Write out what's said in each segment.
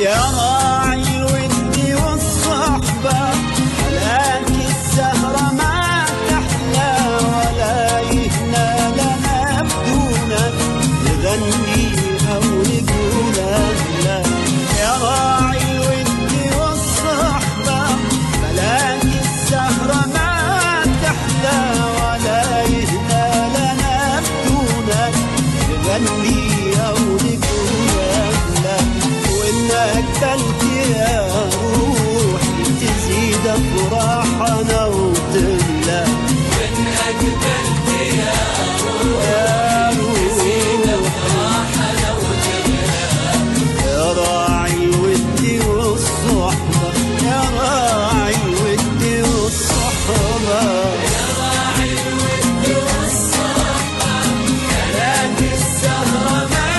يا راعي الود والصحبة، ملاك الزهرة ما تحلى ولا يهنى لنا بدونك نغني أو نقول لا. يا راعي الود والصحبة، ملاك الزهرة ما تحلى ولا يهنى لنا بدونك نغني أو نقول لا. وإنك بلكي يا روحي تزيد أفراحنا وتملى، وإنك بلكي يا روحي تزيد أفراحنا وتملى. يا راعي الود والصحبة، يا راعي الود والصحبة، يا راعي الود والصحبة، ملاك الزهرة ما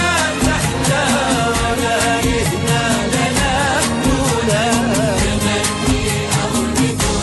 تحلى ولا يهنى لنا بدونك نغني أو نقول.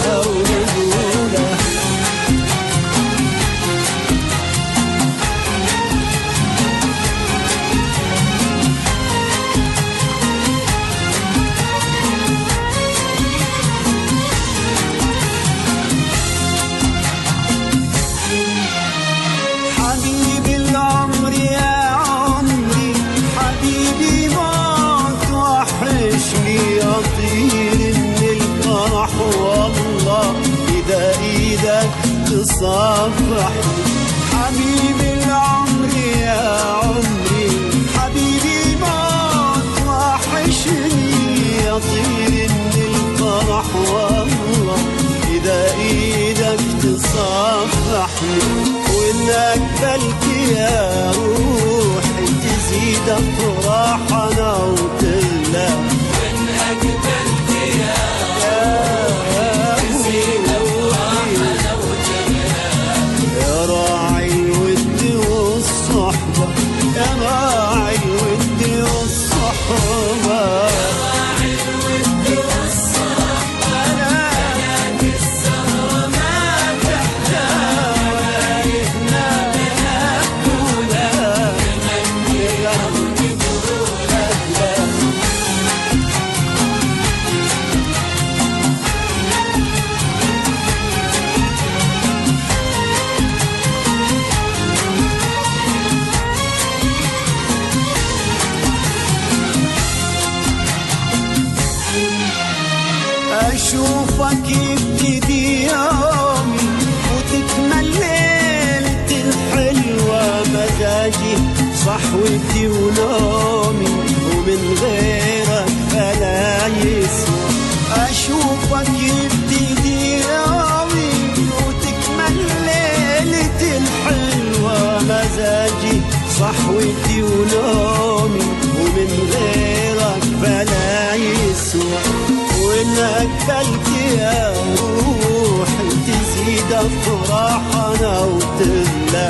حبيبي العمر يا عمري، حبيبي موت وحشني، أطير من الفرح والله إذا إيدك تصافحني. حبيبي العمر يا عمري، حبيبي موت وحشني، أطير من الفرح والله إذا إيدك تصافحني. وإنك بلكي يا روحي تزيد أفراحنا وتملى، وإنك بلكي يا روحي تزيد أفراحنا وتملى. يا راعي الود والصحبة، يا راعي الود والصحبة، يا راعي الود والصحبة، ملاك الزهرة ما تحلى ولا يهنى لنا بدونك نغني أو نقول لا. أشوفك يبتدي يومي وتكمل ليلتي الحلوة، مزاجي صحوتي ونومي ومن غيرك فلا يسوى. أشوفك يبتدي يومي وتكمل ليلتي الحلوة، مزاجي صحوتي ونومي ومن غيرك فلا يسوى. وإنك بلكي يا روحي تزيد أفراحنا وتملى،